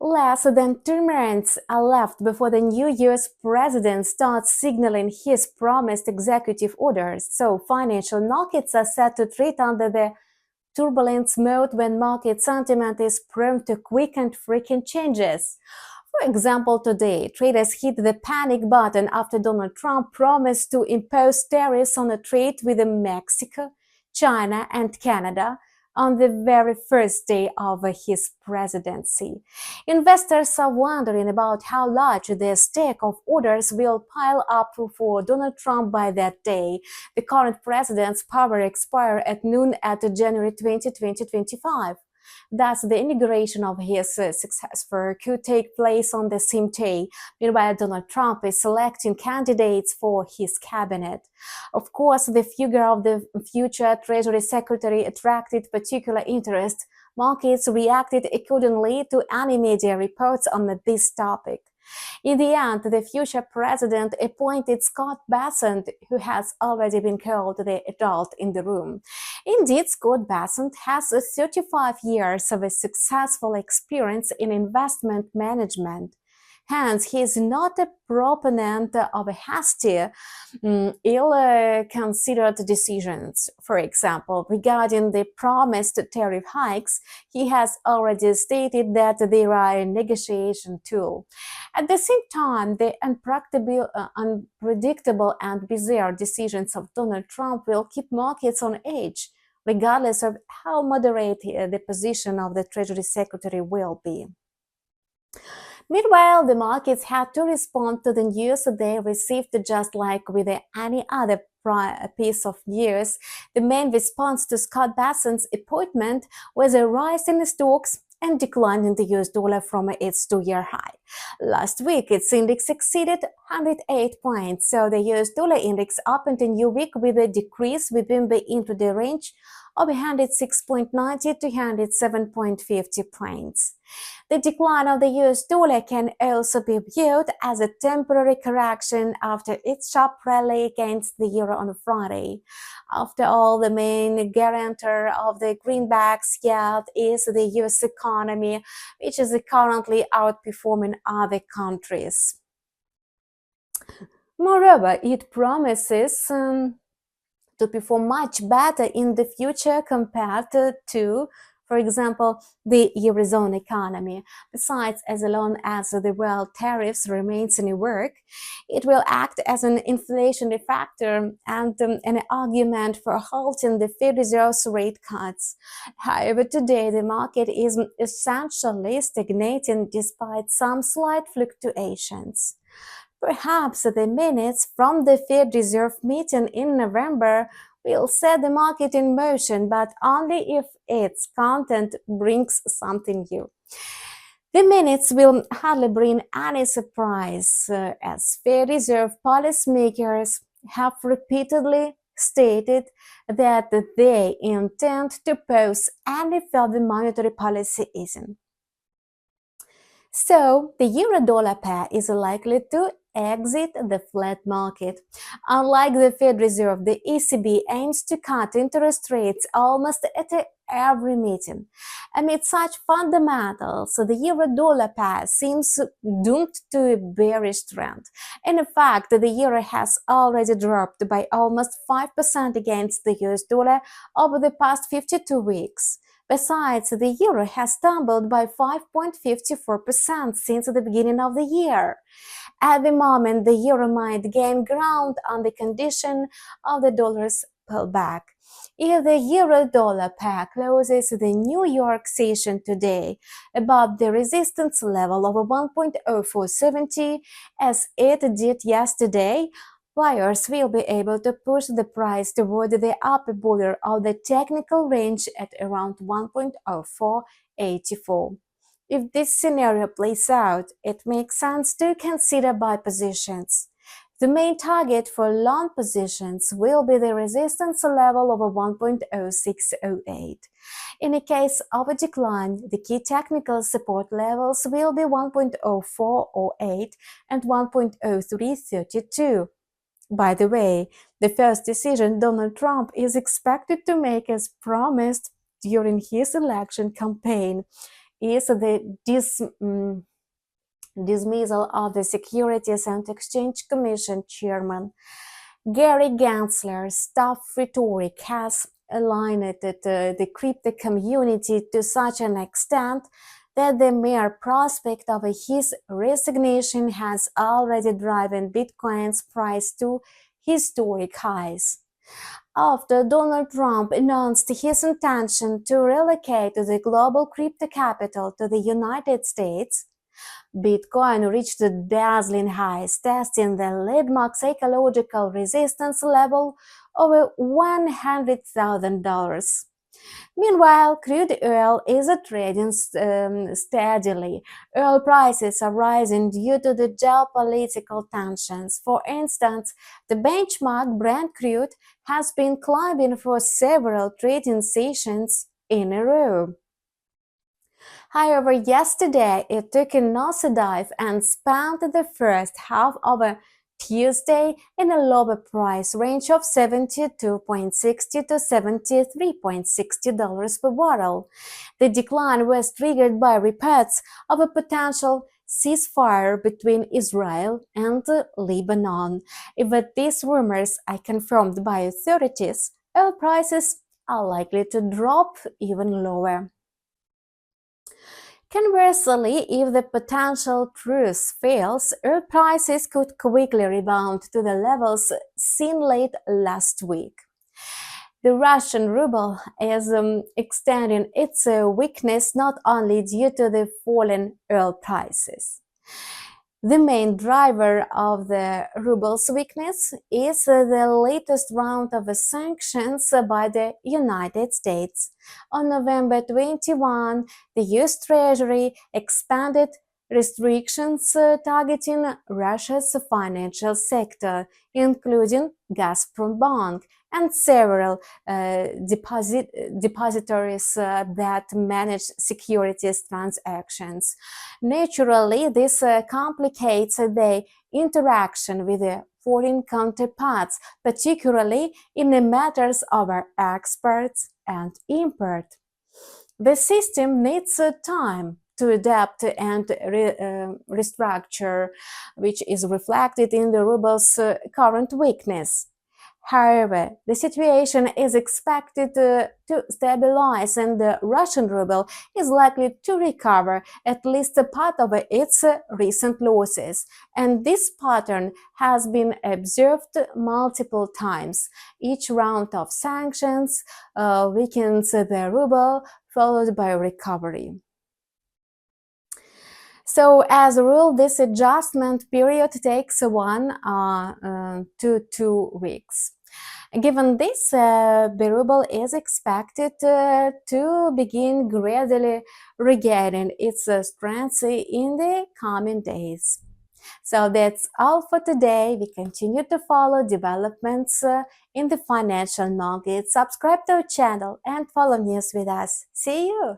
Less than 2 months are left before the new US president starts signaling his promised executive orders, so financial markets are set to treat under the turbulence mode when market sentiment is prone to quick and frequent changes. For example, today, traders hit the panic button after Donald Trump promised to impose tariffs on a trade with Mexico, China, and Canada on the very first day of his presidency. Investors are wondering about how large the stack of orders will pile up for Donald Trump by that day. The current president's power expires at noon at January 20, 2025. Thus, the inauguration of his successor could take place on the same day. Meanwhile, Donald Trump is selecting candidates for his cabinet. Of course, the figure of the future Treasury Secretary attracted particular interest. Markets reacted accordingly to any media reports on this topic. In the end, the future president appointed Scott Bessent, who has already been called the adult in the room. Indeed, Scott Bessent has 35 years of a successful experience in investment management. Hence, he is not a proponent of hasty, ill-considered decisions. For example, regarding the promised tariff hikes, he has already stated that they are a negotiation tool. At the same time, the unpredictable and bizarre decisions of Donald Trump will keep markets on edge, regardless of how moderate the position of the Treasury Secretary will be. Meanwhile, the markets had to respond to the news they received just like with any other piece of news. The main response to Scott Bessent's appointment was a rise in the stocks and decline in the US dollar from its 2-year high. Last week, its index exceeded 108 points, so the US dollar index opened a new week with a decrease within into the range of 106.90 to 107.50 points. The decline of the US dollar can also be viewed as a temporary correction after its sharp rally against the euro on Friday. After all, the main guarantor of the greenback's yield is the US economy, which is currently outperforming other countries. Moreover, it promises to perform much better in the future compared to, for example, the Eurozone economy. Besides, as long as the world tariffs remains in work, it will act as an inflationary factor and an argument for halting the Fed Reserve's rate cuts. However, today the market is essentially stagnating despite some slight fluctuations. Perhaps the minutes from the Fed Reserve meeting in November will set the market in motion, but only if its content brings something new. The minutes will hardly bring any surprise, as Fed Reserve policymakers have repeatedly stated that they intend to pause any further monetary policy easing. So, the euro-dollar pair is likely to exit the flat market. Unlike the Fed Reserve, the ECB aims to cut interest rates almost at every meeting. Amid such fundamentals, the euro-dollar pair seems doomed to a bearish trend. In fact, the euro has already dropped by almost 5% against the US dollar over the past 52 weeks. Besides, the euro has tumbled by 5.54% since the beginning of the year. At the moment, the euro might gain ground on the condition of the dollar's pullback. If the euro-dollar pair closes the New York session today above the resistance level of 1.0470, as it did yesterday, buyers will be able to push the price toward the upper border of the technical range at around 1.0484. If this scenario plays out, it makes sense to consider buy positions. The main target for long positions will be the resistance level of 1.0608. In the case of a decline, the key technical support levels will be 1.0408 and 1.0332. By the way, the first decision Donald Trump is expected to make as promised during his election campaign is the dismissal of the Securities and Exchange Commission chairman. Gary Gensler's tough rhetoric has alienated the crypto community to such an extent that the mere prospect of his resignation has already driven Bitcoin's price to historic highs. After Donald Trump announced his intention to relocate the global crypto capital to the United States, Bitcoin reached dazzling highs, testing the landmark psychological resistance level of $100,000. Meanwhile, crude oil is trading steadily. Oil prices are rising due to the geopolitical tensions. For instance, the benchmark Brent crude has been climbing for several trading sessions in a row. However, yesterday it took a nosedive and spent the first half of a Tuesday in a lower price range of $72.60 to $73.60 per barrel. The decline was triggered by reports of a potential ceasefire between Israel and Lebanon. If these rumors are confirmed by authorities, oil prices are likely to drop even lower. Conversely, if the potential truce fails, oil prices could quickly rebound to the levels seen late last week. The Russian ruble is extending its weakness not only due to the fallen oil prices. The main driver of the ruble's weakness is the latest round of sanctions by the United States. On November 21, the US Treasury expanded restrictions targeting Russia's financial sector, including Gazprom Bank and several depositories that manage securities transactions. Naturally, this complicates the interaction with the foreign counterparts, particularly in the matters of exports and import. The system needs time to adapt and restructure, which is reflected in the ruble's current weakness. However, the situation is expected to stabilize and the Russian ruble is likely to recover at least a part of its recent losses. And this pattern has been observed multiple times. Each round of sanctions weakens the ruble, followed by recovery. So, as a rule, this adjustment period takes 1 to 2 weeks. Given this, the ruble is expected to begin gradually regaining its strength in the coming days. So that's all for today. We continue to follow developments in the financial market. Subscribe to our channel and follow news with us. See you!